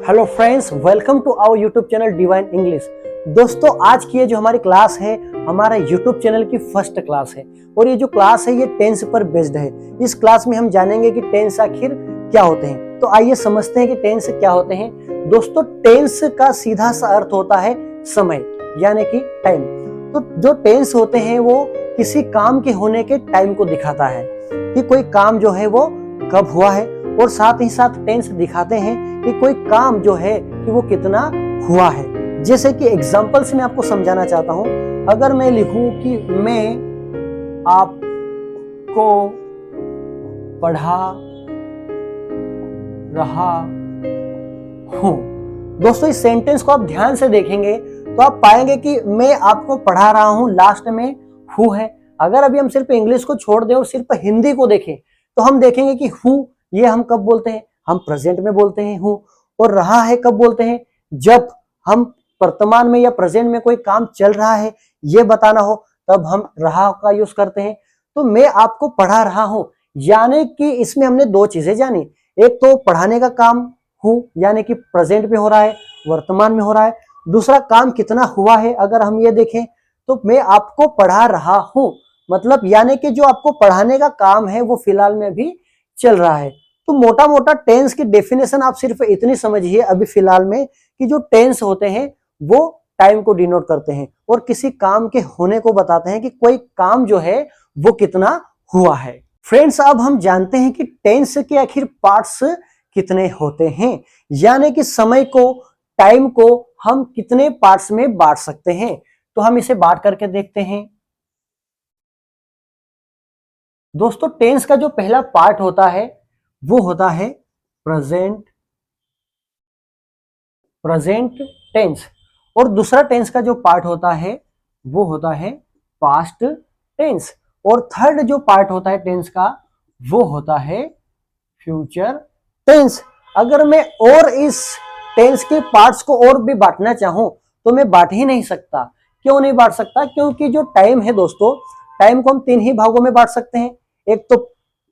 Hello friends, welcome to our YouTube channel Divine English. दोस्तों, आज की ये जो हमारी क्लास है, हमारा यूट्यूब चैनल की फर्स्ट क्लास है और ये जो क्लास है ये टेंस पर बेस्ड है। इस क्लास में हम जानेंगे कि टेंस आखिर क्या होते हैं। तो आइए समझते हैं कि टेंस क्या होते हैं। दोस्तों, टेंस का सीधा सा अर्थ होता है समय, यानी कि टाइम। तो जो टेंस होते हैं वो किसी काम के होने के टाइम को दिखाता है कि कोई काम जो है वो कब हुआ है, और साथ ही साथ टेंस दिखाते हैं कि कोई काम जो है कि वो कितना हुआ है। जैसे कि एग्जांपल से मैं आपको समझाना चाहता हूं। अगर मैं लिखूं कि मैं आपको पढ़ा रहा हूं। दोस्तों, इस सेंटेंस को आप ध्यान से देखेंगे तो आप पाएंगे कि मैं आपको पढ़ा रहा हूं लास्ट में हु है। अगर अभी हम सिर्फ इंग्लिश को छोड़ दें और सिर्फ हिंदी को देखें तो हम देखेंगे कि हु ये हम कब बोलते हैं, हम प्रेजेंट में बोलते हैं हूं। और रहा है कब बोलते हैं, जब हम वर्तमान में या प्रेजेंट में कोई काम चल रहा है ये बताना हो तब हम रहा का यूज करते हैं। तो मैं आपको पढ़ा रहा हूं, यानी कि इसमें हमने दो चीजें जानी। एक तो पढ़ाने का काम हूं, यानी कि प्रेजेंट में हो रहा है, वर्तमान में हो रहा है। दूसरा काम कितना हुआ है, अगर हम ये देखें तो मैं आपको पढ़ा रहा हूं, मतलब यानी कि जो आपको पढ़ाने का काम है वो फिलहाल में भी चल रहा है। तो मोटा मोटा टेंस की डेफिनेशन आप सिर्फ इतनी समझिए अभी फिलहाल में कि जो टेंस होते हैं वो टाइम को डिनोट करते हैं और किसी काम के होने को बताते हैं कि कोई काम जो है वो कितना हुआ है। फ्रेंड्स, अब हम जानते हैं कि टेंस के आखिर पार्ट्स कितने होते हैं, यानी कि समय को, टाइम को हम कितने पार्ट्स में बांट सकते हैं। तो हम इसे बांट करके देखते हैं। दोस्तों, टेंस का जो पहला पार्ट होता है वो होता है प्रेजेंट टेंस, और दूसरा टेंस का जो पार्ट होता है वो होता है पास्ट टेंस, और थर्ड जो पार्ट होता है टेंस का वो होता है फ्यूचर टेंस। अगर मैं और इस टेंस के पार्ट्स को और भी बांटना चाहूं तो मैं बांट ही नहीं सकता। क्यों नहीं बांट सकता? क्योंकि जो टाइम है दोस्तों, टाइम को हम तीन ही भागों में बांट सकते हैं। एक तो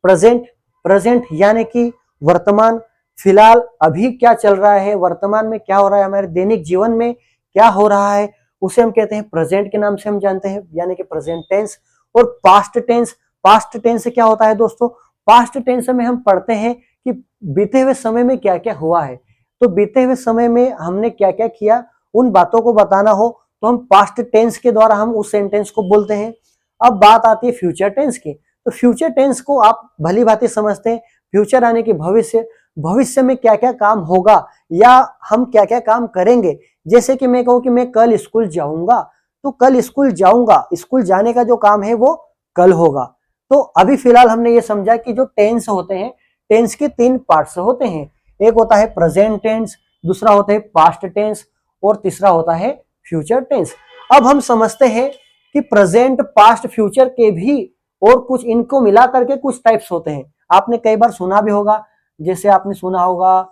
प्रेजेंट यानी कि वर्तमान, फिलहाल अभी क्या चल रहा है, वर्तमान में क्या हो रहा है, हमारे दैनिक जीवन में क्या हो रहा है, उसे हम कहते हैं प्रेजेंट के नाम से हम जानते हैं, यानी कि प्रेजेंट टेंस। और पास्ट टेंस से क्या होता है दोस्तों, पास्ट टेंस में हम पढ़ते हैं कि बीते हुए समय में क्या क्या हुआ है। तो बीते हुए समय में हमने क्या क्या किया, उन बातों को बताना हो तो हम पास्ट टेंस के द्वारा हम उस सेंटेंस को बोलते हैं। अब बात आती है फ्यूचर टेंस की। तो फ्यूचर टेंस को आप भली भांति समझते हैं, फ्यूचर यानी कि भविष्य, भविष्य में क्या क्या काम होगा या हम क्या क्या काम करेंगे। जैसे कि मैं कहूं कि मैं कल स्कूल जाऊंगा, तो कल स्कूल जाऊंगा, स्कूल जाने का जो काम है वो कल होगा। तो अभी फिलहाल हमने ये समझा कि जो टेंस होते हैं, टेंस के तीन पार्ट्स होते हैं। एक होता है प्रेजेंट टेंस, दूसरा होता है पास्ट टेंस, और तीसरा होता है फ्यूचर टेंस। अब हम समझते हैं कि प्रेजेंट, पास्ट, फ्यूचर के भी और कुछ इनको मिला करके कुछ टाइप्स होते हैं। आपने कई बार सुना भी होगा, जैसे आपने सुना होगा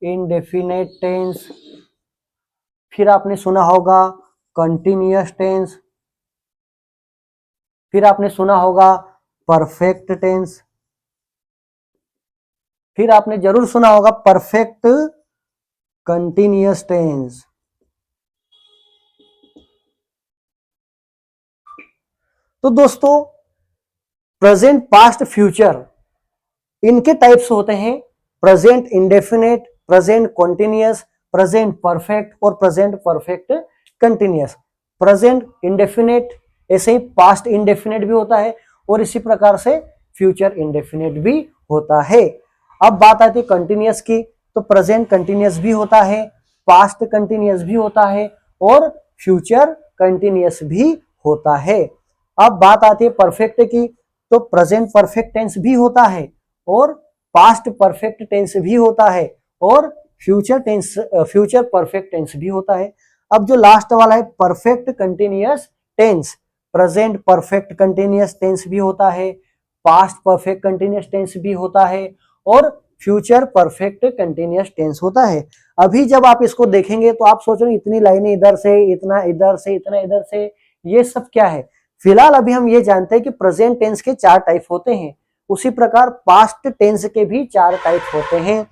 इनडेफिनेट टेंस, फिर आपने सुना होगा कंटिन्यूअस टेंस, फिर आपने सुना होगा परफेक्ट टेंस, फिर आपने जरूर सुना होगा परफेक्ट कंटिन्यूअस टेंस। तो दोस्तों, प्रेजेंट, पास्ट, फ्यूचर इनके टाइप्स होते हैं present indefinite, present continuous, present perfect और present perfect continuous. Present indefinite, ऐसे ही पास्ट इंडेफिनेट भी होता है और इसी प्रकार से फ्यूचर इंडेफिनेट भी होता है। अब बात आती है कंटिन्यूअस की, तो प्रेजेंट कंटिन्यूअस भी होता है, पास्ट कंटिन्यूअस भी होता है और फ्यूचर कंटिन्यूअस भी होता है। अब बात आती है परफेक्ट की, तो प्रेजेंट परफेक्ट टेंस भी होता है और पास्ट परफेक्ट टेंस भी होता है और फ्यूचर परफेक्ट टेंस भी होता है। अब जो लास्ट वाला है perfect continuous tense, present perfect continuous tense भी होता है, पास्ट परफेक्ट कंटिन्यूअस टेंस भी होता है और फ्यूचर परफेक्ट कंटिन्यूअस टेंस होता है। अभी जब आप इसको देखेंगे तो आप सोच रहे इतनी लाइनें इधर से, इतना इधर से, इतना इधर से, ये सब क्या है? फिलहाल अभी हम ये जानते हैं कि प्रेजेंट टेंस के 4 टाइप होते हैं, उसी प्रकार पास्ट टेंस के भी 4 टाइप होते हैं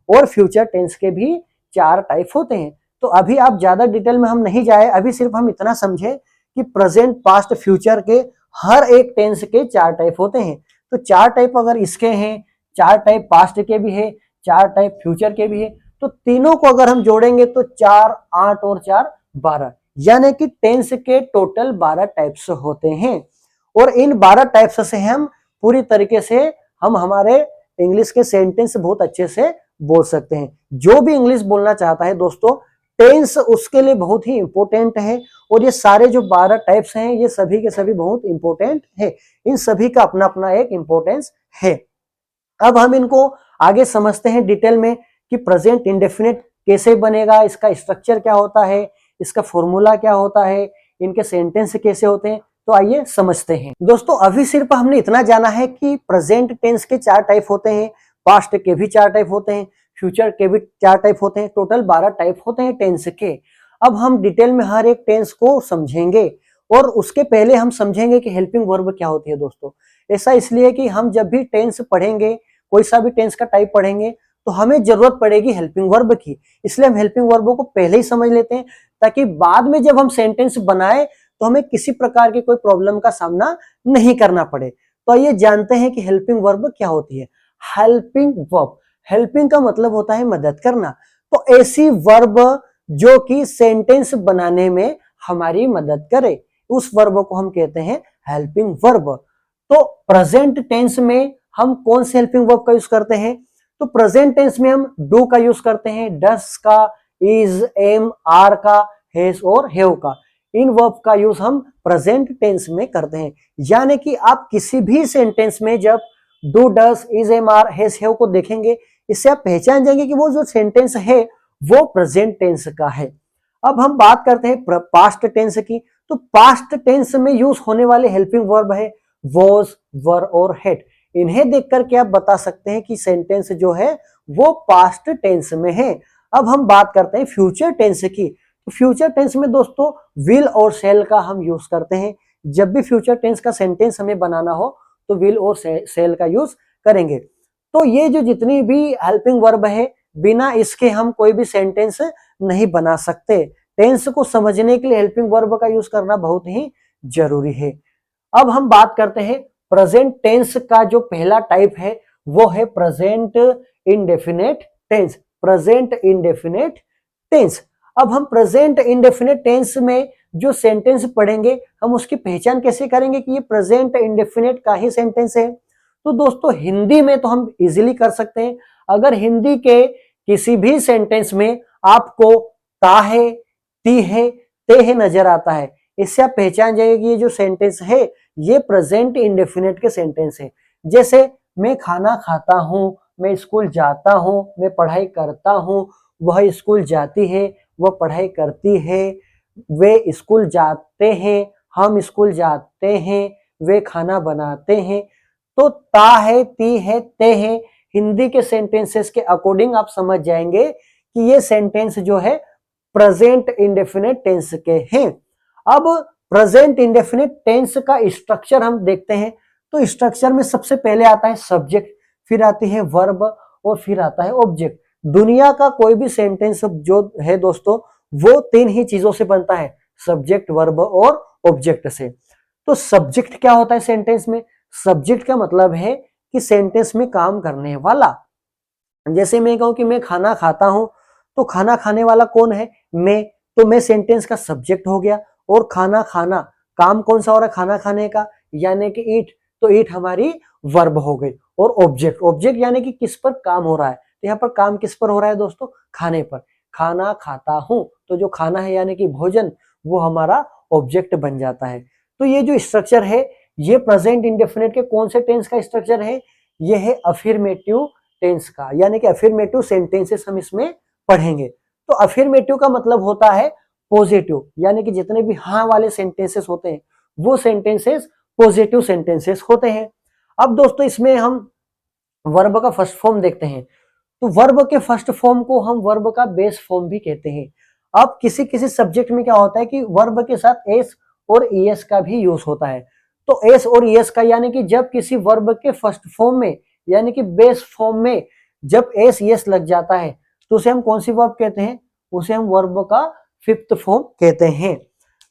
और फ्यूचर टेंस के भी 4 टाइप होते हैं। तो अभी आप ज्यादा डिटेल में हम नहीं जाए, अभी सिर्फ हम इतना समझे कि प्रेजेंट, पास्ट, फ्यूचर के हर एक टेंस के 4 टाइप होते हैं। तो 4 टाइप अगर इसके हैं, 4 टाइप पास्ट के भी है, 4 टाइप फ्यूचर के भी है, तो तीनों को अगर हम जोड़ेंगे तो 4, 8 और 4 12, यानी कि टेंस के टोटल 12 टाइप्स होते हैं। और इन 12 टाइप्स से हम पूरी तरीके से हम हमारे इंग्लिश के सेंटेंस बहुत अच्छे से बोल सकते हैं। जो भी इंग्लिश बोलना चाहता है दोस्तों, टेंस उसके लिए बहुत ही इंपॉर्टेंट है। और ये सारे जो 12 टाइप्स हैं ये सभी के सभी बहुत इंपॉर्टेंट है, इन सभी का अपना अपना एक इंपॉर्टेंस है। अब हम इनको आगे समझते हैं डिटेल में कि प्रेजेंट इंडेफिनिट कैसे बनेगा, इसका स्ट्रक्चर क्या होता है, इसका फॉर्मूला क्या होता है, इनके सेंटेंस कैसे होते हैं। तो आइए समझते हैं दोस्तों। अभी सिर्फ हमने इतना जाना है कि प्रेजेंट टेंस के 4 टाइप होते हैं, पास्ट के भी 4 टाइप होते हैं, फ्यूचर के भी 4 टाइप होते हैं, टोटल 12 टाइप होते हैं टेंस के। अब हम डिटेल में हर एक टेंस को समझेंगे, और उसके पहले हम समझेंगे कि हेल्पिंग वर्ब क्या होती है दोस्तों। ऐसा इसलिए कि हम जब भी टेंस पढ़ेंगे, कोई सा भी टेंस का टाइप पढ़ेंगे, तो हमें जरूरत पड़ेगी हेल्पिंग वर्ब की। इसलिए हम हेल्पिंग वर्ब को पहले ही समझ लेते हैं, ताकि बाद में जब हम सेंटेंस बनाए तो हमें किसी प्रकार की कोई प्रॉब्लम का सामना नहीं करना पड़े। तो आइए जानते हैं कि हेल्पिंग वर्ब क्या होती है। हेल्पिंग वर्ब, हेल्पिंग का मतलब होता है मदद करना। तो ऐसी वर्ब जो कि सेंटेंस बनाने में हमारी मदद करे, उस वर्ब को हम कहते हैं हेल्पिंग वर्ब। तो प्रेजेंट टेंस में हम कौन से हेल्पिंग वर्ब का यूज करते हैं? तो प्रेजेंट टेंस में हम डू का यूज करते हैं, डस का, इज, एम, आर का, हैज और हैव का। इन वर्ब का यूज हम प्रेजेंट टेंस में करते हैं। यानी कि आप किसी भी सेंटेंस में जब do, does, is, am, are, has, have को देखेंगे, इससे आप पहचान जाएंगे कि वो जो सेंटेंस है वो प्रेजेंट टेंस का है। अब हम बात करते हैं पास्ट टेंस की। तो पास्ट टेंस में यूज होने वाले हेल्पिंग वर्ब है वॉज, वर और हैड। इन्हें देख करके आप बता सकते हैं कि सेंटेंस जो है वो पास्ट टेंस में है। अब हम बात करते हैं फ्यूचर टेंस की। तो फ्यूचर टेंस में दोस्तों विल और शैल का हम यूज करते हैं। जब भी फ्यूचर टेंस का सेंटेंस हमें बनाना हो तो विल और शैल का यूज करेंगे। तो ये जो जितनी भी हेल्पिंग वर्ब है, बिना इसके हम कोई भी सेंटेंस नहीं बना सकते। टेंस को समझने के लिए हेल्पिंग वर्ब का यूज करना बहुत ही जरूरी है। अब हम बात करते हैं प्रेजेंट टेंस का जो पहला टाइप है वो है present indefinite tense. Present indefinite tense. अब हम प्रेजेंट इंडेफिनेट टेंस में जो सेंटेंस पढ़ेंगे, हम उसकी पहचान कैसे करेंगे कि ये प्रेजेंट इंडेफिनेट का ही सेंटेंस है? तो दोस्तों हिंदी में तो हम इजीली कर सकते हैं। अगर हिंदी के किसी भी सेंटेंस में आपको ता है, ती है, ते है नजर आता है, इससे आप पहचान जाइए कि ये जो सेंटेंस है ये प्रेजेंट इंडेफिनेट के सेंटेंस है। जैसे मैं खाना खाता हूं, मैं स्कूल जाता हूं, मैं पढ़ाई करता हूं, वह स्कूल जाती है, वह पढ़ाई करती है, वे स्कूल जाते हैं, हम स्कूल जाते हैं, वे खाना बनाते हैं। तो ता है, ती है, ते है, हिंदी के सेंटेंसेस के अकॉर्डिंग आप समझ जाएंगे कि ये सेंटेंस जो है प्रेजेंट इंडेफिनेट टेंस के हैं। अब प्रेजेंट इंडेफिनिट टेंस का स्ट्रक्चर हम देखते हैं। तो स्ट्रक्चर में सबसे पहले आता है सब्जेक्ट, फिर आती है वर्ब और फिर आता है ऑब्जेक्ट। दुनिया का कोई भी सेंटेंस जो है दोस्तों वो 3 ही चीजों से बनता है, सब्जेक्ट, वर्ब और ऑब्जेक्ट से। तो सब्जेक्ट क्या होता है सेंटेंस में? सब्जेक्ट का मतलब है कि सेंटेंस में काम करने वाला। जैसे मैं कहूं कि मैं खाना खाता हूं, तो खाना खाने वाला कौन है? मैं। तो मैं सेंटेंस का सब्जेक्ट हो गया। और खाना खाना, काम कौन सा हो रहा है खाना खाने का? यानी कि ईट। तो ईट हमारी वर्ब हो गई। और ऑब्जेक्ट, ऑब्जेक्ट यानी कि किस पर काम हो रहा है। तो यहाँ पर काम किस पर हो रहा है दोस्तों? खाने पर। खाना खाता हूं, तो जो खाना है यानी कि भोजन, वो हमारा ऑब्जेक्ट बन जाता है। तो ये जो स्ट्रक्चर है ये प्रेजेंट इंडेफिनिट के कौन से टेंस का स्ट्रक्चर है? ये है अफर्मेटिव टेंस का, यानी कि अफर्मेटिव सेंटेंसेस हम इसमें पढ़ेंगे। तो अफर्मेटिव का मतलब होता है पॉजिटिव, यानी कि जितने भी हाँ वाले सेंटेंसेस होते हैं वो सेंटेंसेस पॉजिटिव सेंटेंसेस होते हैं। अब दोस्तों इसमें हम वर्ब का फर्स्ट फॉर्म देखते हैं। तो वर्ब के फर्स्ट फॉर्म को हम वर्ब का बेस फॉर्म भी कहते हैं। अब किसी किसी सब्जेक्ट में क्या होता है कि वर्ब के साथ एस और ईएस का भी यूज होता है। तो एस और ईएस का यानी कि जब किसी वर्ब के फर्स्ट फॉर्म में यानी कि बेस फॉर्म में जब एस ईएस लग जाता है तो उसे हम कौन सी वर्ब कहते हैं, उसे हम वर्ब का फिफ्थ फॉर्म कहते हैं।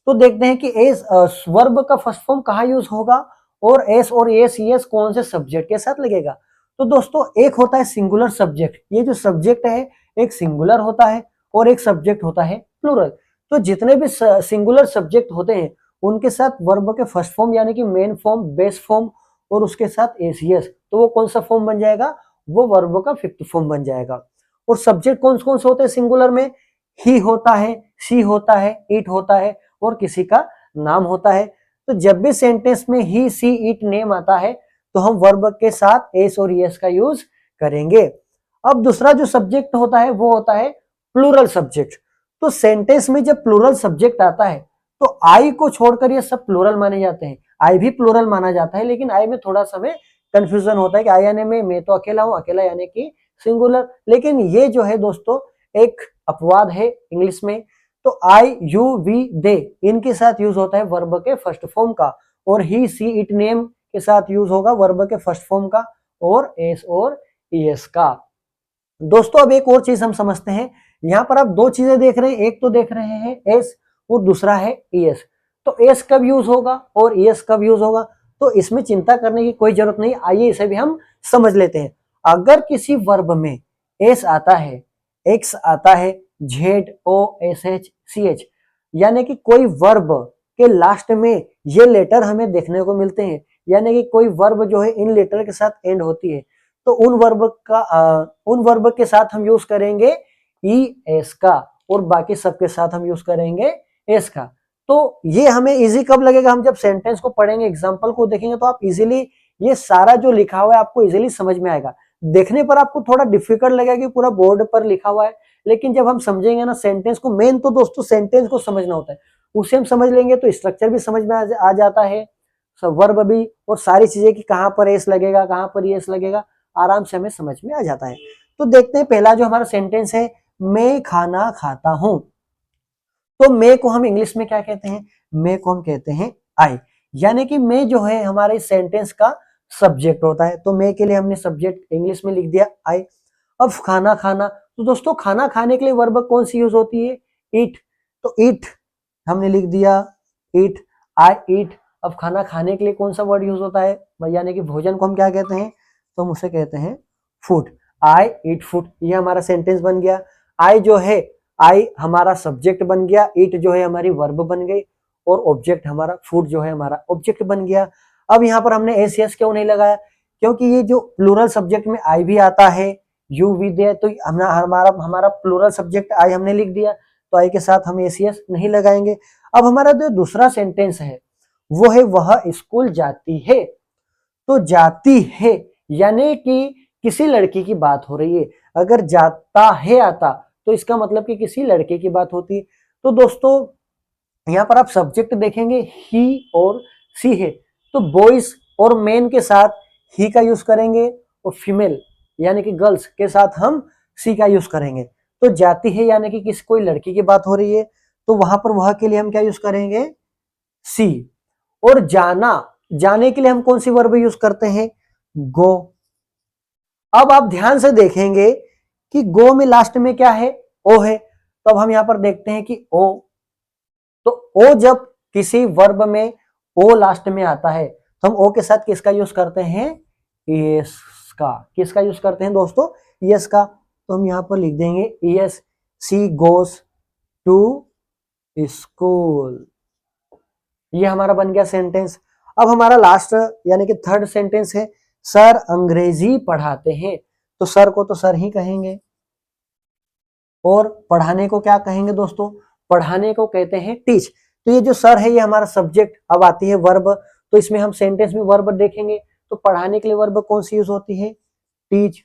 तो देखते हैं कि एस वर्ब का फर्स्ट फॉर्म कहाँ यूज होगा और एस और एस यस कौन से सब्जेक्ट के साथ लगेगा। तो दोस्तों एक होता है सिंगुलर सब्जेक्ट, ये जो सब्जेक्ट है एक सिंगुलर होता है और एक सब्जेक्ट होता है प्लूरल। तो जितने भी सिंगुलर सब्जेक्ट होते हैं उनके साथ वर्ब के फर्स्ट फॉर्म यानी कि मेन फॉर्म, बेस फॉर्म और उसके साथ एस यस, तो वो कौन सा फॉर्म बन जाएगा, वो वर्ब का फिफ्थ फॉर्म बन जाएगा। और सब्जेक्ट कौन कौन से होते हैं सिंगुलर में, ही होता है, शी होता है, इट होता है और किसी का नाम होता है। तो जब भी सेंटेंस में ही, सी, इट, नेम आता है तो हम वर्ब के साथ एस और यस का यूज करेंगे। अब दूसरा जो सब्जेक्ट होता है वो होता है प्लूरल सब्जेक्ट। तो सेंटेंस में जब प्लूरल सब्जेक्ट आता है तो आई को छोड़कर ये सब प्लूरल माने जाते हैं। आई भी प्लूरल माना जाता है, लेकिन आई में थोड़ा सा में कंफ्यूजन होता है कि आई यानी मैं तो अकेला हूं, अकेला यानी कि सिंगुलर। लेकिन ये जो है दोस्तों एक अपवाद है इंग्लिश में। तो आई, यू, वी, दे इनके साथ यूज होता है वर्ब के फर्स्ट फॉर्म का, और ही, सी, इट, नेम के साथ यूज होगा वर्ब के फर्स्ट फॉर्म का और एस और ईएस का। दोस्तों अब एक और चीज हम समझते हैं, यहां पर आप दो चीजें देख रहे हैं, एक तो देख रहे हैं एस और दूसरा है ईएस। तो एस कब यूज होगा और ईएस कब यूज होगा, तो इसमें चिंता करने की कोई जरूरत नहीं। आइए इसे भी हम समझ लेते हैं। अगर किसी वर्ब में एस आता है, एक्स आता है, जेड, ओ, एस, एच, सी, एच, यानी कि कोई वर्ब के लास्ट में ये लेटर हमें देखने को मिलते हैं, यानी कि कोई वर्ब जो है इन लेटर के साथ एंड होती है, तो उन वर्ब के साथ हम यूज करेंगे ई एस का और बाकी सबके साथ हम यूज करेंगे एस का। तो ये हमें इजी कब लगेगा, हम जब सेंटेंस को पढ़ेंगे, एग्जांपल को देखेंगे, तो आप इजीली ये सारा जो लिखा हुआ है आपको इजीली समझ में आएगा। देखने पर आपको थोड़ा डिफिकल्ट लगेगा कि पूरा बोर्ड पर लिखा हुआ है, लेकिन जब हम समझेंगे ना सेंटेंस को, मेन तो दोस्तों सेंटेंस को समझना होता है, उसे हम समझ लेंगे तो स्ट्रक्चर भी समझ में आ जाता है, वर्ब भी, और सारी चीजें कि कहां पर एस लगेगा, कहां पर एस लगेगा, आराम से हमें समझ में आ जाता है। तो देखते हैं पहला जो हमारा सेंटेंस है, मैं खाना खाता हूं। तो मैं को हम इंग्लिश में क्या कहते हैं, मैं को हम कहते हैं आई, यानी कि मैं जो है हमारे सेंटेंस का सब्जेक्ट होता है। तो मैं के लिए हमने सब्जेक्ट इंग्लिश में लिख दिया आई। अब खाना खाना, तो दोस्तों खाना खाने के लिए वर्ब कौन सी यूज होती है, ईट। तो ईट हमने लिख दिया, ईट, आई ईट। अब खाना खाने के लिए कौन सा वर्ड यूज होता है, यानी कि भोजन को हम क्या कहते हैं, तो हम उसे कहते हैं फूड, आई ईट फूड। ये हमारा सेंटेंस बन गया। आई जो है, आई हमारा सब्जेक्ट बन गया, ईट जो है हमारी वर्ब बन गई और ऑब्जेक्ट हमारा फूड जो है हमारा ऑब्जेक्ट बन गया। अब यहाँ पर हमने एस यस क्यों नहीं लगाया, क्योंकि ये जो प्लूरल सब्जेक्ट में आई भी आता है, यू भी दे, तो हमारा हमारा प्लूरल सब्जेक्ट आई हमने लिख दिया, तो आई के साथ हम एस यस नहीं लगाएंगे। अब हमारा जो दूसरा सेंटेंस है वो है वह स्कूल जाती है। तो जाती है यानी कि किसी लड़की की बात हो रही है। अगर जाता है आता तो इसका मतलब कि किसी लड़के की बात होती है। तो दोस्तों यहाँ पर आप सब्जेक्ट देखेंगे ही और सी है, तो बॉयज और मेन के साथ ही का यूज करेंगे और फीमेल यानी कि गर्ल्स के साथ हम सी का यूज करेंगे। तो जाती है यानी कि किसी कोई लड़की की बात हो रही है, तो वहां पर वह के लिए हम क्या यूज करेंगे, सी। और जाना, जाने के लिए हम कौन सी वर्ब यूज करते हैं, गो। अब आप ध्यान से देखेंगे कि गो में लास्ट में क्या है, ओ है। तो अब हम यहां पर देखते हैं कि ओ, तो ओ जब किसी वर्ब में ओ लास्ट में आता है तो हम ओ के साथ किसका यूज करते हैं, यस का। किसका यूज करते हैं दोस्तों, यस का। तो हम यहां पर लिख देंगे yes, she goes to school. ये हमारा बन गया सेंटेंस। अब हमारा लास्ट यानी कि थर्ड सेंटेंस है, सर अंग्रेजी पढ़ाते हैं। तो सर को तो सर ही कहेंगे और पढ़ाने को क्या कहेंगे दोस्तों, पढ़ाने को कहते हैं टीच। तो ये जो सर है ये हमारा सब्जेक्ट। अब आती है वर्ब, तो इसमें हम सेंटेंस में वर्ब देखेंगे, तो पढ़ाने के लिए वर्ब कौन सी यूज होती है, टीच।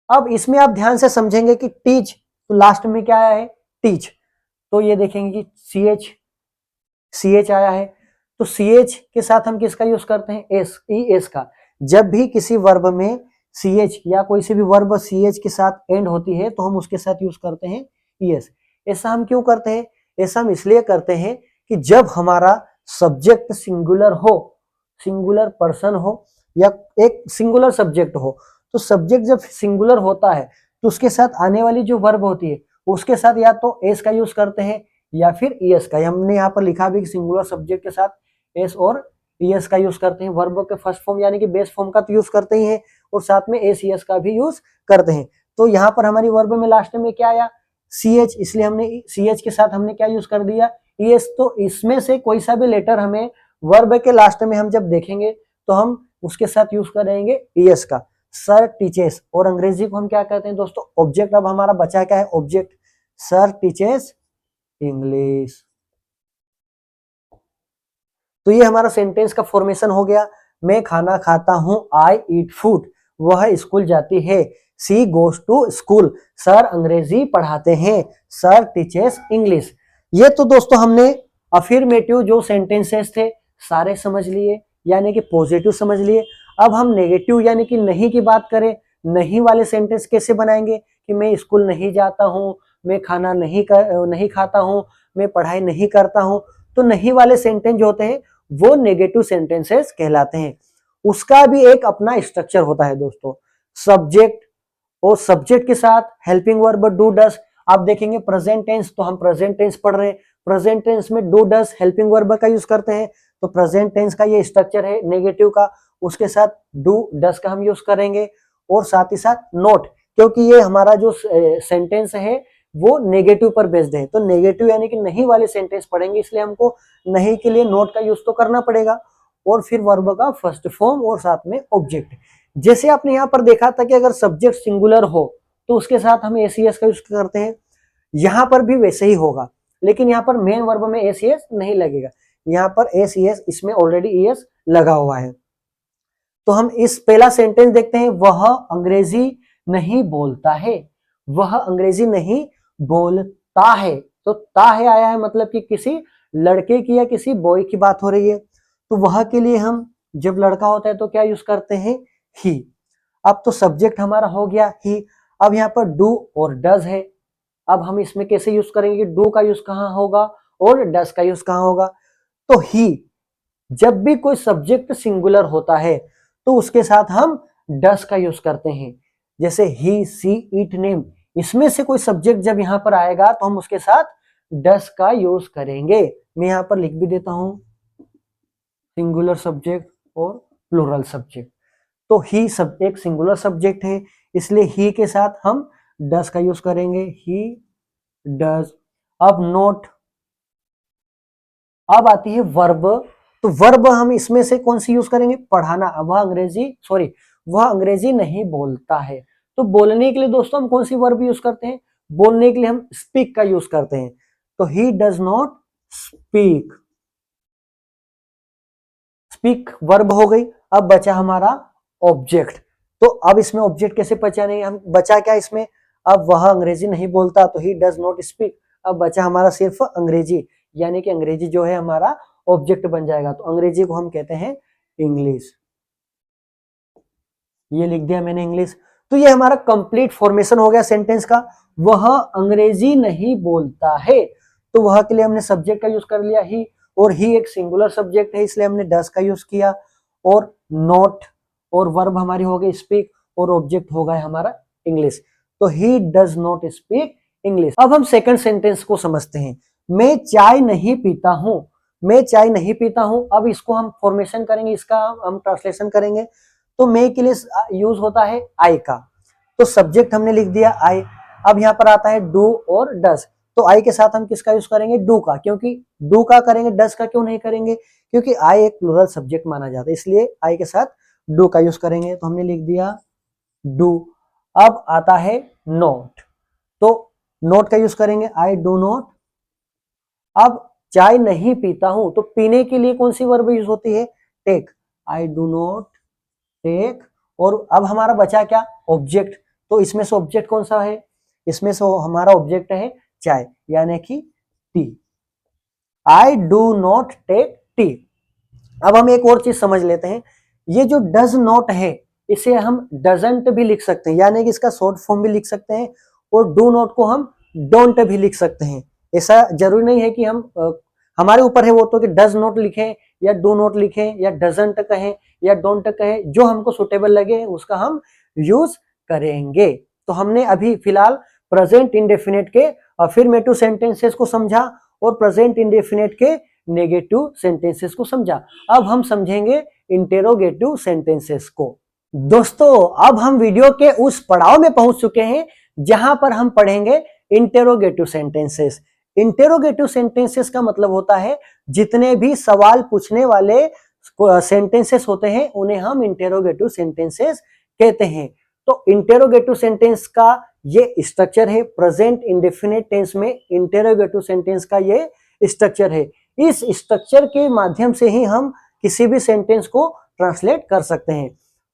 अब इसमें आप ध्यान से समझेंगे कि टीच, तो लास्ट में क्या आया है, टीच। तो ये देखेंगे कि सी एच आया है, तो सी एच के साथ हम किसका यूज करते हैं, एस, ई एस का। जब भी किसी वर्ब में सी एच या कोई सी भी वर्ब सी एच के साथ एंड होती है तो हम उसके साथ यूज करते हैं ई एस। ऐसा हम क्यों करते हैं, ऐसा हम इसलिए करते हैं कि जब हमारा सब्जेक्ट सिंगुलर हो, सिंगुलर पर्सन हो या एक सिंगुलर सब्जेक्ट हो, तो सब्जेक्ट जब सिंगुलर होता है तो उसके साथ आने वाली जो वर्ब होती है उसके साथ या तो एस का यूज करते हैं या फिर ईएस का। हमने यहाँ पर लिखा भी सिंगुलर सब्जेक्ट के साथ एस और ईएस का यूज करते हैं। वर्ब के फर्स्ट फॉर्म यानी कि बेस फॉर्म का तो यूज करते ही हैं और साथ में एस ईएस का भी यूज करते हैं। तो यहाँ पर हमारी वर्ब में लास्ट में क्या आया, सी एच, इसलिए हमने सी एच के साथ हमने क्या यूज कर दिया, ईएस। तो इसमें से कोई सा भी लेटर हमें वर्ब के लास्ट में हम जब देखेंगे तो हम उसके साथ यूज करेंगे ईएस का। सर टीचेस, और अंग्रेजी को हम क्या कहते हैं दोस्तों, ऑब्जेक्ट। अब हमारा बचा क्या है, ऑब्जेक्ट। Sir teaches English. तो ये हमारा सेंटेंस का फॉर्मेशन हो गया। मैं खाना खाता हूं, आई ईट फूड। वह स्कूल जाती है, she goes to school. Sir अंग्रेजी पढ़ाते हैं, सर टीचेस इंग्लिश। ये तो दोस्तों हमने अफर्मेटिव जो सेंटेंसेस थे सारे समझ लिए, यानी कि पॉजिटिव समझ लिए। अब हम नेगेटिव यानी कि नहीं की बात करें, नहीं वाले सेंटेंस कैसे बनाएंगे कि मैं स्कूल नहीं जाता हूं, मैं खाना नहीं खाता हूं, मैं पढ़ाई नहीं करता हूं। तो नहीं वाले सेंटेंस जो होते हैं वो नेगेटिव सेंटेंसेस कहलाते हैं। उसका भी एक अपना स्ट्रक्चर होता है दोस्तों, सब्जेक्ट और सब्जेक्ट के साथ हेल्पिंग वर्ब डू डस। आप देखेंगे प्रेजेंट टेंस, तो हम प्रेजेंट टेंस पढ़ रहे हैं, प्रेजेंट टेंस में डू डस हेल्पिंग वर्ब का यूज करते हैं। तो प्रेजेंट टेंस का ये स्ट्रक्चर है नेगेटिव का, उसके साथ डू डस का हम यूज करेंगे और साथ ही साथ नोट, क्योंकि ये हमारा जो सेंटेंस है वो नेगेटिव पर बेस्ड है। तो नेगेटिव यानी कि नहीं वाले सेंटेंस पढ़ेंगे, इसलिए हमको नहीं के लिए नोट का यूज तो करना पड़ेगा। और फिर वर्ब का फर्स्ट फॉर्म और साथ में ऑब्जेक्ट। जैसे आपने यहाँ पर देखा था कि अगर सब्जेक्ट सिंगुलर हो तो उसके साथ हम एसीएस का यूज करते हैं, यहाँ पर भी वैसे ही होगा, लेकिन यहाँ पर मेन वर्ब में एसीएस नहीं लगेगा। यहाँ पर एसीएस, इसमें ऑलरेडी ईएस लगा हुआ है। तो हम इस पहला सेंटेंस देखते हैं, वह अंग्रेजी नहीं बोलता है। वह अंग्रेजी नहीं बोलता है, तो ता है आया है, मतलब कि किसी लड़के की या किसी बॉय की बात हो रही है। तो वह के लिए हम जब लड़का होता है तो क्या यूज करते हैं, ही। अब तो सब्जेक्ट हमारा हो गया ही। अब यहाँ पर डू और डज है। अब हम इसमें कैसे यूज करेंगे, डू का यूज कहाँ होगा और डज का यूज कहाँ होगा। तो ही, जब भी कोई सब्जेक्ट सिंगुलर होता है तो उसके साथ हम डस का यूज करते हैं। जैसे ही, सी, इट, नेम, इसमें से कोई सब्जेक्ट जब यहां पर आएगा तो हम उसके साथ डस का यूज करेंगे। मैं यहां पर लिख भी देता हूं सिंगुलर सब्जेक्ट और प्लूरल सब्जेक्ट। तो ही सब एक सिंगुलर सब्जेक्ट है, इसलिए ही के साथ हम डस का यूज करेंगे, ही डज। अब नोट, अब आती है वर्ब। तो वर्ब हम इसमें से कौन सी यूज करेंगे, पढ़ाना। वह अंग्रेजी नहीं बोलता है। तो बोलने के लिए दोस्तों हम कौन सी वर्ब यूज करते हैं, बोलने के लिए हम स्पीक का यूज करते हैं। तो he does not speak, speak verb हो गई। अब बचा हमारा ऑब्जेक्ट। तो अब इसमें ऑब्जेक्ट कैसे पहचानेंगे हम, बचा क्या इसमें, अब वह अंग्रेजी नहीं बोलता तो ही डज नॉट स्पीक। अब बचा हमारा सिर्फ अंग्रेजी, यानी कि अंग्रेजी जो है हमारा ऑब्जेक्ट बन जाएगा। तो अंग्रेजी को हम कहते हैं इंग्लिश। ये लिख दिया मैंने इंग्लिश। तो ये हमारा कंप्लीट फॉर्मेशन हो गया सेंटेंस का। वह अंग्रेजी नहीं बोलता है, तो वह के लिए हमने सब्जेक्ट का यूज कर लिया ही, और ही एक सिंगुलर सब्जेक्ट है इसलिए हमने डस का यूज किया। और नॉट और वर्ब हमारी हो गई स्पीक, और ऑब्जेक्ट हो गया हमारा इंग्लिश। तो he does not speak English. अब हम सेकंड सेंटेंस को समझते हैं। मैं चाय नहीं पीता हूं, मैं चाय नहीं पीता हूं। अब इसको हम फॉर्मेशन करेंगे, इसका हम ट्रांसलेशन करेंगे। तो मैं के लिए यूज होता है आई का, तो सब्जेक्ट हमने लिख दिया आई। अब यहाँ पर आता है डू और डस, तो आई के साथ हम किसका यूज करेंगे, डू का। क्योंकि डू का करेंगे, डस का क्यों नहीं करेंगे, क्योंकि आई एक प्लूरल सब्जेक्ट माना जाता है, इसलिए आई के साथ डू का यूज करेंगे। तो हमने लिख दिया डू। अब आता है नोट, तो नोट का यूज करेंगे, आई डू नोट। अब चाय नहीं पीता हूं, तो पीने के लिए कौन सी वर्ब यूज होती है, take, I do not take. और अब हमारा बचा क्या, ऑब्जेक्ट। तो इसमें से ऑब्जेक्ट कौन सा है, इसमें से हमारा ऑब्जेक्ट है चाय, यानी कि tea, I do not take tea. अब हम एक और चीज समझ लेते हैं, ये जो डज नॉट है इसे हम डजंट भी लिख सकते हैं, यानी कि इसका शॉर्ट फॉर्म भी लिख सकते हैं, और डू नॉट को हम डोंट भी लिख सकते हैं। ऐसा जरूरी नहीं है कि हम हमारे ऊपर है वो, तो कि डज नॉट लिखें या डू नॉट लिखें या डजंट कहें या डोंट कहें, जो हमको सुटेबल लगे उसका हम यूज करेंगे। तो हमने अभी फिलहाल प्रेजेंट इंडेफिनिट के अफर्मेटिव सेंटेंसेस को समझा और प्रेजेंट इंडेफिनिट के नेगेटिव सेंटेंसेस को समझा। अब हम समझेंगे इंटेरोगेटिव सेंटेंसेस को। दोस्तों अब हम वीडियो के उस पड़ाव में पहुंच चुके हैं जहां पर हम पढ़ेंगे इंटेरोगेटिव सेंटेंसेस। इंटेरोगेटिव सेंटेंसेस का मतलब होता है जितने भी सवाल पूछने वाले सेंटेंसेस होते हैं उन्हें हम इंटेरोगेटिव सेंटेंसेस कहते हैं। तो इंटेरोगेटिव सेंटेंस का ये स्ट्रक्चर है, प्रेजेंट इंडेफिनिट टेंस में इंटेरोगेटिव सेंटेंस का ये स्ट्रक्चर है। इस स्ट्रक्चर के माध्यम से ही हम किसी भी सेंटेंस को ट्रांसलेट कर सकते हैं।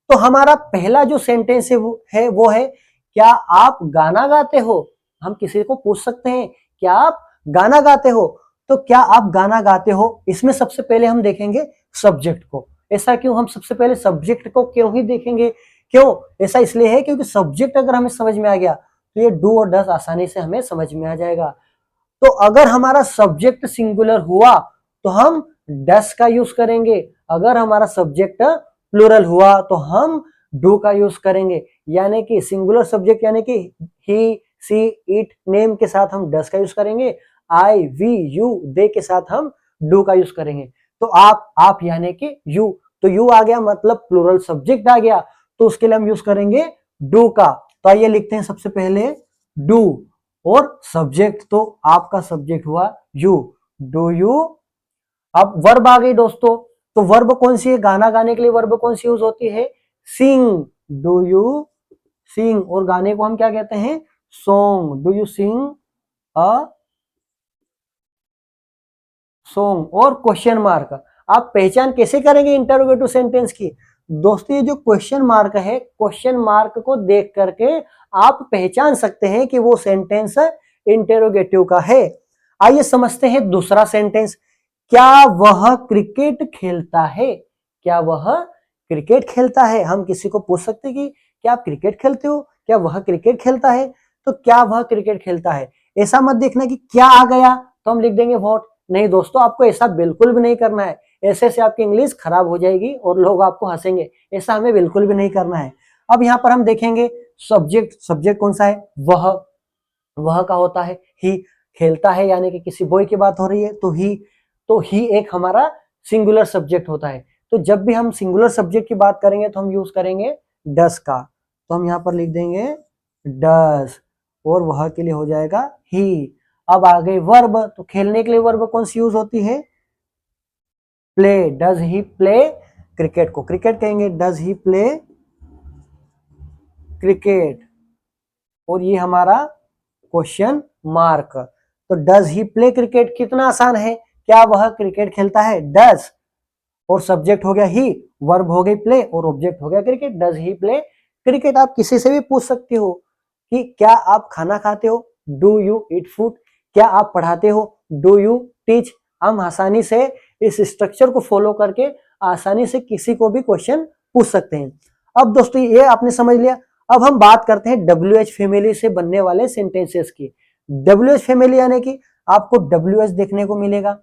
तो हमारा पहला जो सेंटेंस है वो है क्या आप गाना गाते हो। हम किसी को पूछ सकते हैं क्या आप गाना गाते हो, तो क्या आप गाना गाते हो, इसमें सबसे पहले हम देखेंगे सब्जेक्ट को। ऐसा क्यों, हम सबसे पहले सब्जेक्ट को क्यों ही देखेंगे, क्यों ऐसा इसलिए है क्योंकि सब्जेक्ट अगर हमें समझ में आ गया तो ये डू और डज आसानी से हमें समझ में आ जाएगा। तो अगर हमारा सब्जेक्ट सिंगुलर हुआ तो हम डस का यूज करेंगे, अगर हमारा सब्जेक्ट प्लूरल हुआ तो हम डू का यूज करेंगे। यानी कि सिंगुलर सब्जेक्ट यानी कि ही, सी, इट, नेम के साथ हम डस का यूज करेंगे, आई, वी, यू, दे के साथ हम डू का यूज करेंगे। तो आप यानी कि यू, तो यू आ गया मतलब प्लूरल सब्जेक्ट आ गया, तो उसके लिए हम यूज करेंगे डू का। तो आइए लिखते हैं सबसे पहले डू और सब्जेक्ट, तो आपका सब्जेक्ट हुआ यू, डू यू। अब वर्ब आ गई दोस्तों, तो वर्ब कौन सी है, गाना गाने के लिए वर्ब कौन सी यूज होती है, सिंग, डू यू सिंग। और गाने को हम क्या कहते हैं, song, do you sing a song. और क्वेश्चन मार्क, आप पहचान कैसे करेंगे इंटरोगेटिव सेंटेंस की, दोस्तों ये जो क्वेश्चन मार्क है, क्वेश्चन मार्क को देख करके आप पहचान सकते हैं कि वो सेंटेंस इंटरोगेटिव का है। आइए समझते हैं दूसरा सेंटेंस, क्या वह क्रिकेट खेलता है, क्या वह क्रिकेट खेलता है। हम किसी को पूछ सकते हैं कि क्या आप क्रिकेट खेलते हो, क्या वह क्रिकेट खेलता है, तो क्या वह क्रिकेट खेलता है। ऐसा मत देखना कि क्या आ गया तो हम लिख देंगे व्हाट, नहीं दोस्तों आपको ऐसा बिल्कुल भी नहीं करना है, ऐसे से आपकी इंग्लिश खराब हो जाएगी और लोग आपको हंसेंगे, ऐसा हमें बिल्कुल भी नहीं करना है। अब यहाँ पर हम देखेंगे सब्जेक्ट, सब्जेक्ट कौन सा है, वह का होता है ही, खेलता है यानी कि किसी बॉय की बात हो रही है तो ही एक हमारा सिंगुलर सब्जेक्ट होता है। तो जब भी हम सिंगुलर सब्जेक्ट की बात करेंगे तो हम यूज करेंगे डस का, तो हम यहाँ पर लिख देंगे डस और वह के लिए हो जाएगा ही। अब आ गए वर्ब, तो खेलने के लिए वर्ब कौन सी यूज होती है, play, does he play cricket को क्रिकेट कहेंगे, डज ही प्ले क्रिकेट। और ये हमारा क्वेश्चन मार्क, तो डज ही प्ले क्रिकेट कितना आसान है, क्या वह क्रिकेट खेलता है, डज और सब्जेक्ट हो गया ही, वर्ब हो गई प्ले और ऑब्जेक्ट हो गया cricket, does he play cricket. आप किसी से भी पूछ सकते हो कि क्या आप खाना खाते हो, डू यू ईट फूड, क्या आप पढ़ाते हो, डू यू टीच। हम आसानी से इस स्ट्रक्चर को फॉलो करके आसानी से किसी को भी क्वेश्चन पूछ सकते हैं। अब दोस्तों ये आपने समझ लिया। अब हम बात करते हैं WH फैमिली से बनने वाले सेंटेंसेस की। WH फैमिली यानी कि आपको WH देखने को मिलेगा,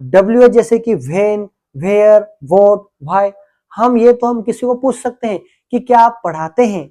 WH जैसे कि व्हेन, वेयर, व्हाट, व्हाई। हम किसी को पूछ सकते हैं कि क्या आप पढ़ाते हैं,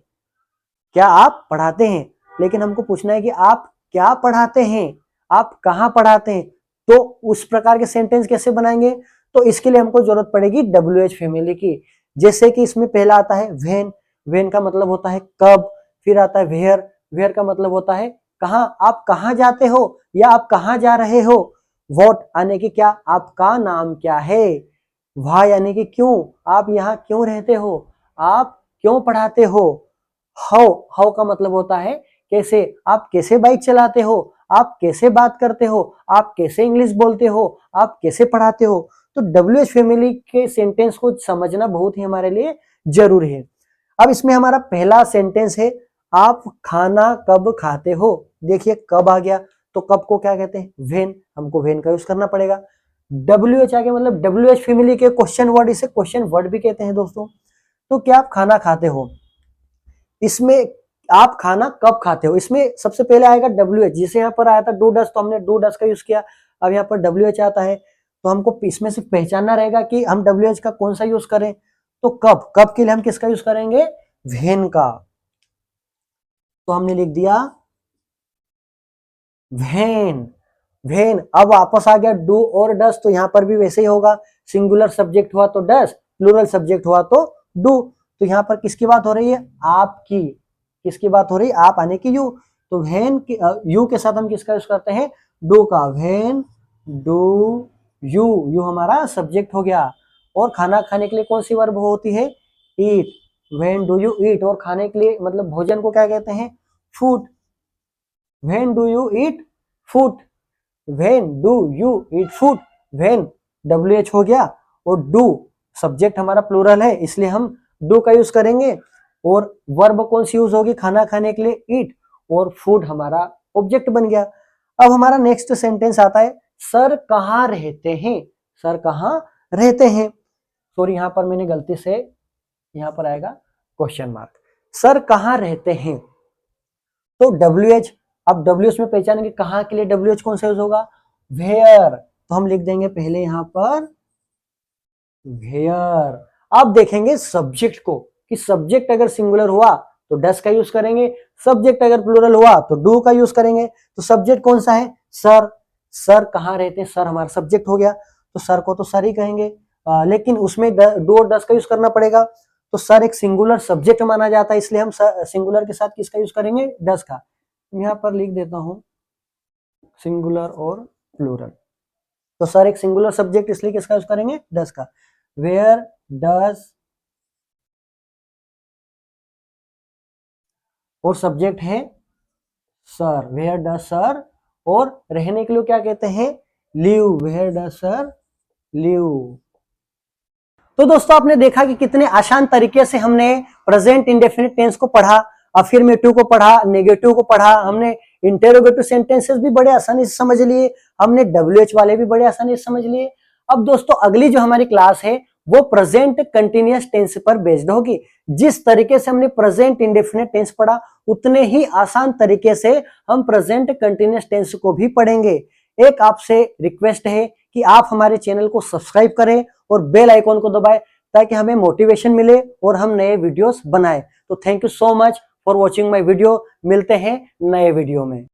क्या आप पढ़ाते हैं, लेकिन हमको पूछना है कि आप क्या पढ़ाते हैं, आप कहाँ पढ़ाते हैं। तो उस प्रकार के सेंटेंस कैसे बनाएंगे, तो इसके लिए हमको जरूरत पड़ेगी WH फैमिली की। जैसे कि इसमें पहला आता है व्हेन, व्हेन का मतलब होता है कब, फिर आता है वेयर, वेयर का मतलब होता है कहाँ, आप कहाँ जाते हो या आप कहाँ जा रहे हो। व्हाट यानी कि क्या, आपका नाम क्या है। व्हाई यानी कि क्यों, आप यहाँ क्यों रहते हो, आप क्यों पढ़ाते हो। हाउ, हाउ का मतलब होता है कैसे, आप कैसे बाइक चलाते हो, आप कैसे बात करते हो, आप कैसे इंग्लिश बोलते हो, आप कैसे पढ़ाते हो। तो WH फैमिली के सेंटेंस को समझना बहुत ही हमारे लिए जरूरी है। अब इसमें हमारा पहला सेंटेंस है, आप खाना कब खाते हो। देखिए कब आ गया, तो कब को क्या कहते हैं, व्हेन, हमको व्हेन का यूज करना पड़ेगा। WH आ गया मतलब WH फैमिली के क्वेश्चन वर्ड, इसे क्वेश्चन वर्ड भी कहते हैं दोस्तों। तो क्या आप खाना खाते हो, इसमें आप खाना कब खाते हो, इसमें सबसे पहले आएगा WH, जिसे यहाँ पर आया था डू डस, तो हमने डू डस का यूज किया। अब यहाँ पर WH आता है तो हमको इसमें से पहचानना रहेगा कि हम WH का कौन सा यूज करें। तो कब, कब के लिए हम किसका यूज करेंगे, व्हेन का। तो हमने लिख दिया व्हेन। व्हेन अब वापस आ गया डू और डस, तो यहां पर भी वैसे ही होगा, सिंगुलर सब्जेक्ट हुआ तो डस, प्लूरल सब्जेक्ट हुआ तो डू। तो यहां पर किसकी बात हो रही है? आपकी। किसकी बात हो रही है? आप आने की यू। तो व्हेन यू के साथ हम किसका यूज करते हैं? डू का। व्हेन डू यू, यू हमारा सब्जेक्ट हो गया। और खाना खाने के लिए कौन सी वर्ब होती है? ईट। व्हेन डू यू ईट, और खाने के लिए मतलब भोजन को क्या कहते हैं? Food. When do you eat food. When do you eat food. When WH हो गया, और डू सब्जेक्ट हमारा प्लूरल है इसलिए हम डू का यूज करेंगे। और वर्ब कौन सी यूज होगी खाना खाने के लिए? ईट। और फूड हमारा ऑब्जेक्ट बन गया। अब हमारा नेक्स्ट सेंटेंस आता है, सर कहाँ रहते हैं? सर कहाँ रहते हैं? सॉरी, यहां पर मैंने गलती से, यहां पर आएगा क्वेश्चन मार्क। सर कहाँ रहते हैं? तो WH, अब WH में पहचानेंगे कहाँ के लिए WH कौन सा यूज होगा? वेयर। तो हम लिख देंगे पहले यहां पर वेयर। अब देखेंगे सब्जेक्ट को, कि सब्जेक्ट अगर सिंगुलर हुआ तो डस का यूज करेंगे, सब्जेक्ट अगर प्लूरल हुआ तो डू का यूज करेंगे। तो सब्जेक्ट कौन सा है? सर। सर कहाँ रहते हैं? सर हमारा सब्जेक्ट हो गया, तो सर को तो सर ही कहेंगे, लेकिन उसमें डू और डस का यूज करना पड़ेगा। तो सर एक सिंगुलर सब्जेक्ट माना जाता है, इसलिए हम सिंगुलर के साथ किसका यूज करेंगे? डस का। यहां पर लिख देता हूं सिंगुलर और प्लूरल। तो सर एक सिंगुलर सब्जेक्ट, इसलिए किसका यूज करेंगे? डस का। वेयर डस, और सब्जेक्ट है सर। वेयर डस सर, और रहने के लिए क्या कहते हैं? Live. Where does sir live. तो दोस्तों आपने देखा कि कितने आसान तरीके से हमने प्रेजेंट इंडेफिनिट टेंस को पढ़ा, अफर्मेटिव को पढ़ा, नेगेटिव को पढ़ा, हमने इंटेरोगेटिव सेंटेंसेस भी बड़े आसानी से समझ लिए, हमने WH वाले भी बड़े आसानी से समझ लिए। अब दोस्तों अगली जो हमारी क्लास है वो प्रेजेंट कंटिन्यूअस टेंस पर बेस्ड होगी। जिस तरीके से हमने प्रेजेंट इंडेफिनिट टेंस पढ़ा उतने ही आसान तरीके से हम प्रेजेंट कंटिन्यूअस टेंस को भी पढ़ेंगे। एक आपसे रिक्वेस्ट है कि आप हमारे चैनल को सब्सक्राइब करें और बेल आइकॉन को दबाएं, ताकि हमें मोटिवेशन मिले और हम नए वीडियोस बनाएं। तो thank you so much for watching my video. मिलते हैं नए वीडियो में।